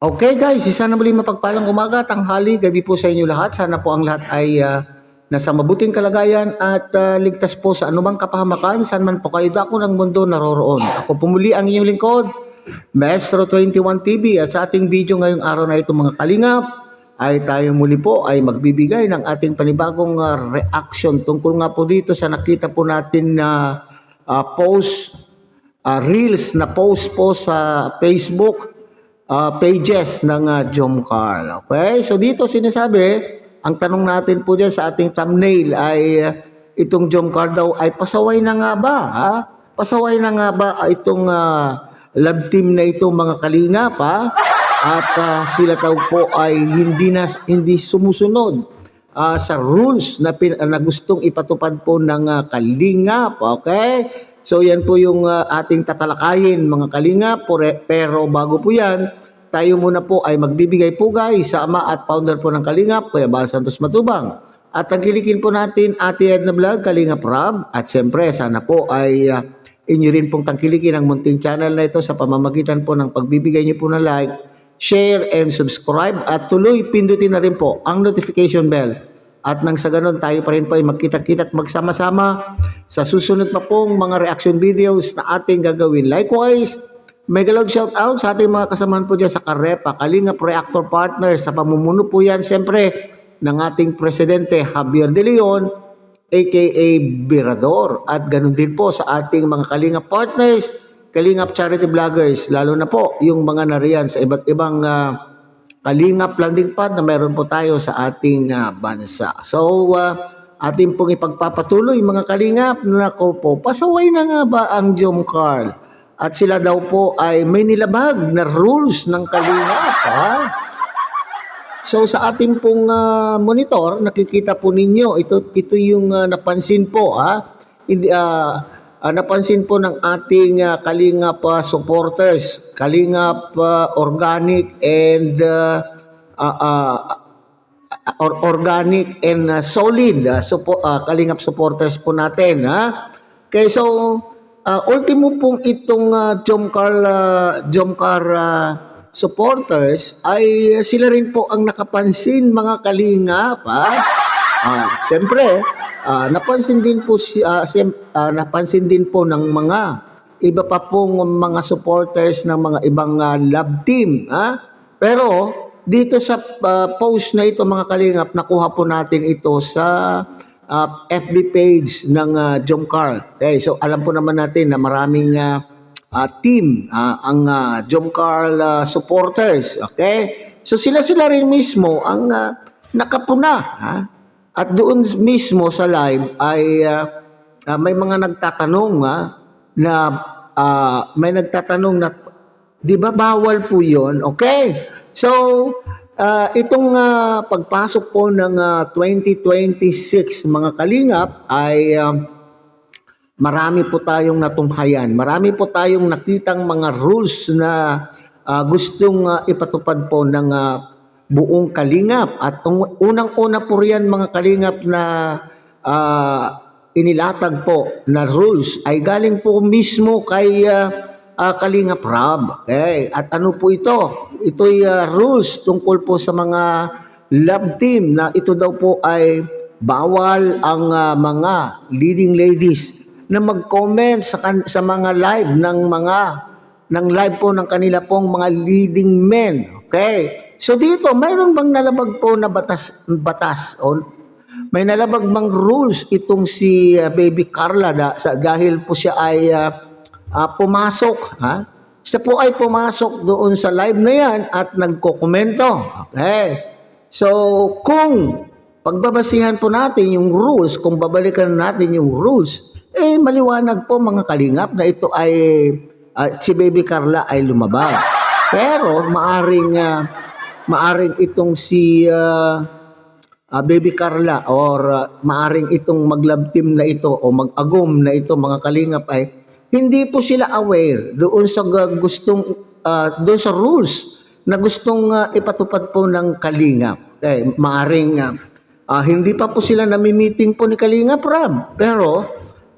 Okay guys, isa na muli mapagpalang umaga, tanghali, gabi po sa inyo lahat. Sana po ang lahat ay nasa mabuting kalagayan at ligtas po sa anumang kapahamakan, saan man po kayo dako ng mundo naroroon. Ako pumuli ang inyong lingkod, Maestro 21 TV, at sa ating video ngayong araw na ito mga kalingap, ay tayo muli po ay magbibigay ng ating panibagong reaction tungkol nga po dito sa nakita po natin na reels na post po sa Facebook pages ng Jomcar. Okay? So dito sinasabi, ang tanong natin po dyan sa ating thumbnail ay itong Jomcar daw ay pasaway na nga ba? Ha? Pasaway na nga ba itong love team na ito mga kalingap? Ha? At sila daw po ay hindi sumusunod sa rules na gustong ipatupad po ng kalingap. Okay? So yan po yung ating tatalakayin mga kalingap. Pero bago po yan, tayo muna po ay magbibigay pugay sa ama at founder po ng Kalingap, Kuya Bal Santos Matubang. At tangkilikin po natin Ate Edna Vlog, Kalingap Rob. At siyempre sana po ay inyo rin pong tangkilikin ang munting channel na ito sa pamamagitan po ng pagbibigay niyo po ng like, share, and subscribe. At tuloy pindutin na rin po ang notification bell. At nang sa ganon tayo pa rin po ay magkita-kita at magsama-sama sa susunod pa pong mga reaction videos na ating gagawin. Likewise, mega loud shout out sa ating mga kasamahan po dyan sa Karepa, Kalingap Reactor Partners, sa pamumuno po yan siyempre ng ating Presidente Javier De Leon, aka Birador. At ganun din po sa ating mga Kalingap Partners, Kalingap Charity Vloggers, lalo na po yung mga nariyan sa iba't ibang Kalingap landing pad na meron po tayo sa ating bansa. So, ating pong ipagpapatuloy mga Kalingap, nako po, pasaway na nga ba ang Jomcar? At sila daw po ay may nilabag na rules ng Kalingap. Ha? So sa ating pong monitor, nakikita po ninyo, ito yung napansin po. Napansin po ng ating Kalingap supporters, Kalingap organic and solid Kalingap supporters po natin. Ha? Okay, so ultimo pong itong Jomcar supporters ay sila rin po ang nakapansin mga kalingap. Siyempre, napansin din po ng mga iba pa pong mga supporters ng mga ibang love team. Pero dito sa post na ito mga kalingap, nakuha po natin ito sa FB page ng Jomcar. Okay, so alam po naman natin na maraming team ang Jomcar supporters. Okay? So sila rin mismo ang nakapuna. At doon mismo sa live ay may mga nagtatanong na di ba bawal po 'yon? Okay? So itong pagpasok po ng 2026 mga kalingap ay marami po tayong natunghayan. Marami po tayong nakitang mga rules na gustong ipatupad po ng buong kalingap. At unang-una po riyan mga kalingap na inilatag po na rules ay galing po mismo kay Kalingap Rob. Okay? At ano po ito? Ito'y rules tungkol po sa mga love team na ito daw po ay bawal ang mga leading ladies na mag-comment sa mga live ng live po ng kanila pong mga leading men. Okay? So dito, mayroon bang nalabag po na batas o may nalabag bang rules itong si Baby Carla dahil po siya ay pumasok, siya po ay pumasok doon sa live na yan at nagkokomento. Okay. So, kung pagbabasihan po natin yung rules, kung babalikan natin yung rules, maliwanag po mga kalingap na ito ay si Baby Carla ay lumabag. Pero maaring itong si Baby Carla or maaring itong mag-love team na ito o mag-agom na ito mga kalingap ay hindi po sila aware doon sa doon sa rules na gustong ipatupad po ng kalingap. Maaring hindi pa po sila nami-meeting po ni Kalingap Rob. Pero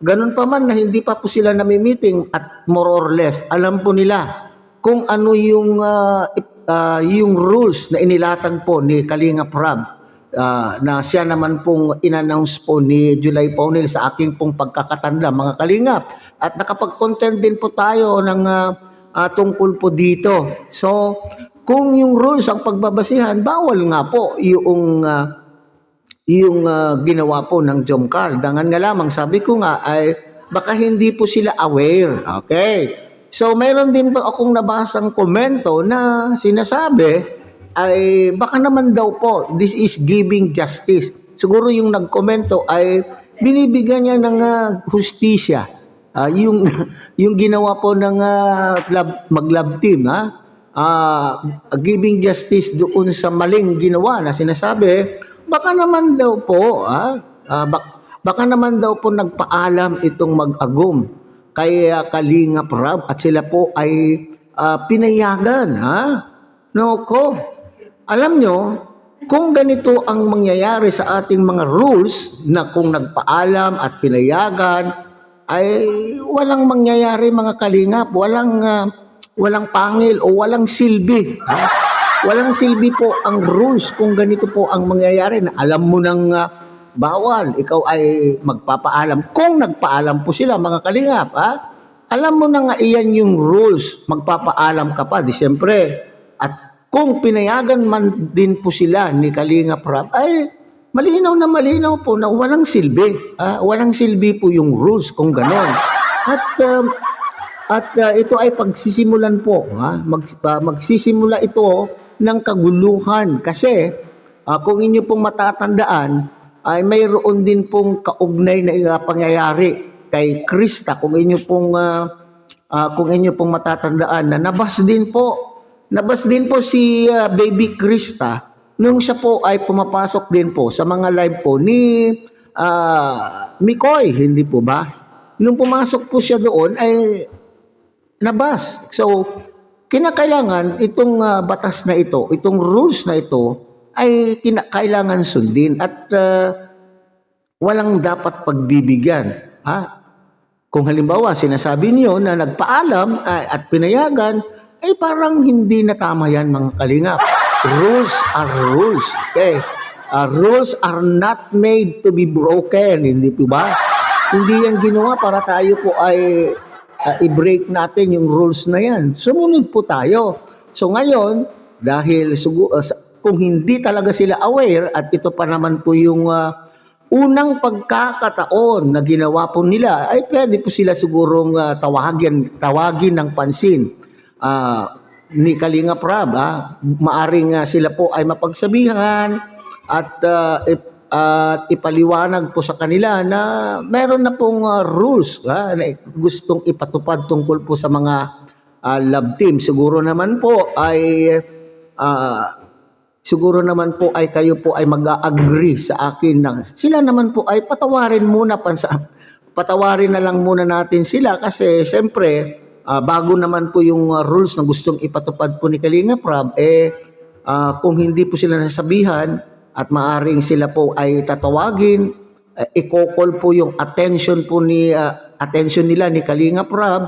ganun pa man na hindi pa po sila nami-meeting at more or less alam po nila kung ano yung yung rules na inilatag po ni Kalinga Prab, na siya naman pong in-announce po ni July Paunil sa aking pong pagkakatanda, mga kalingap. At nakapag-content din po tayo ng tungkol po dito. So, kung yung rules ang pagbabasihan, bawal nga po yung ginawa po ng Jomcar. Dangan nga lamang, sabi ko nga, ay baka hindi po sila aware. Okay. So, mayroon din po akong nabasang komento na sinasabi ay baka naman daw po, this is giving justice. Siguro yung nagkomento ay binibigyan niya ng hustisya. Yung yung ginawa po ng mag-love team, giving justice doon sa maling ginawa na sinasabi, baka naman daw po, baka naman daw po nagpaalam itong mag-agum kay Kalinga Prab at sila po ay pinayagan. Noko, alam nyo, kung ganito ang mangyayari sa ating mga rules na kung nagpaalam at pinayagan, ay walang mangyayari mga kalingap, walang pangil o walang silbi. Walang silbi po ang rules kung ganito po ang mangyayari na alam mo nang bawal, ikaw ay magpapaalam. Kung nagpaalam po sila mga kalingap, alam mo na nga iyan yung rules, magpapaalam ka pa, di siyempre. At kung pinayagan man din po sila ni Kalinga Prab, ay malinaw na malinaw po na walang silbi. Walang silbi po yung rules kung ganon. At ito ay pagsisimulan po. Magsisimula ito ng kaguluhan. Kasi kung inyo pong matatandaan, ay mayroon din pong kaugnay na pangyayari kay Krista. Kung inyo pong matatandaan na nabas din po si baby Krista nung siya po ay pumapasok din po sa mga live po ni Mikoy, hindi po ba? Nung pumasok po siya doon ay nabas. So, kinakailangan itong batas na ito, itong rules na ito ay kinakailangan sundin at walang dapat pagbibigyan. Kung halimbawa sinasabi niyo na nagpaalam at pinayagan, ay parang hindi na tama yan mga kalingap. Rules are rules. Okay? Rules are not made to be broken. Hindi po ba? Hindi yan ginawa para tayo po ay i-break natin yung rules na yan. Sumunod po tayo. So ngayon, dahil kung hindi talaga sila aware at ito pa naman po yung unang pagkakataon na ginawa po nila, ay pwede po sila sigurong tawagin ng pansin ni Kalinga Prab. Maaring sila po ay mapagsabihan at ipaliwanag po sa kanila na meron na pong rules na gustong ipatupad tungkol po sa mga love team. Siguro naman po ay kayo po ay mag-agree sa akin na sila naman po ay patawarin na lang muna natin sila kasi siyempre bago naman po yung rules na gustong ipatupad po ni Kalinga Prab, kung hindi po sila nasasabihan at maaring sila po ay tatawagin, i-call po yung attention nila ni Kalinga Prab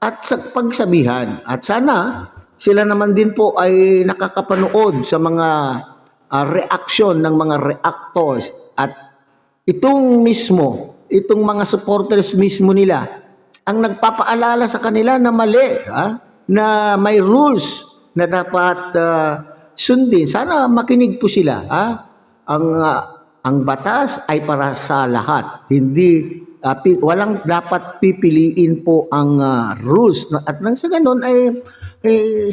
at sa pagsabihan. At sana sila naman din po ay nakakapanood sa mga reaksyon ng mga reactors at itong mga supporters mismo nila ang nagpapaalala sa kanila na mali, na may rules na dapat sundin. Sana makinig po sila. Ang batas ay para sa lahat. Walang dapat pipiliin po ang rules. At nang sa ganun ay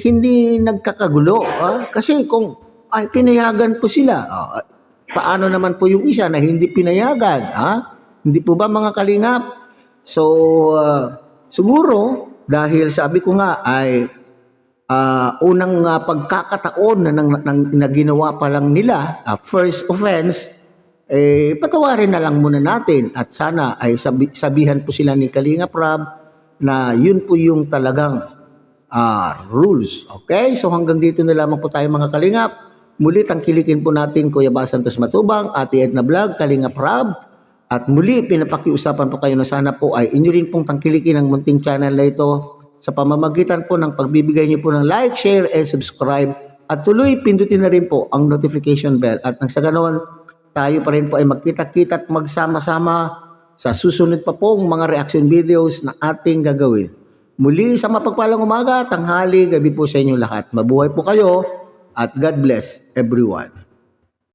hindi nagkakagulo. Kasi kung ay pinayagan po sila, paano naman po yung isa na hindi pinayagan? Hindi po ba mga kalingap? So, siguro, dahil sabi ko nga ay unang pagkakataon na ginawa pa lang nila, first offense, patawarin na lang muna natin at sana ay sabihan po sila ni Kalinga Prab na yun po yung talagang rules. Okay? So hanggang dito na lamang po tayo mga kalingap. Muli tangkilikin po natin Kuya Bas Santos Matubang, Ate Edna Vlog, Kalinga Prab. At muli, pinapakiusapan po kayo na sana po ay inyo rin pong tangkilikin ang munting channel na ito sa pamamagitan po ng pagbibigay niyo po ng like, share, and subscribe. At tuloy, pindutin na rin po ang notification bell. At nang sa ganoon, tayo pa rin po ay magkita-kita at magsama-sama sa susunod pa pong mga reaction videos na ating gagawin. Muli sa mapagpalang umaga, tanghali, gabi po sa inyo lahat. Mabuhay po kayo at God bless everyone.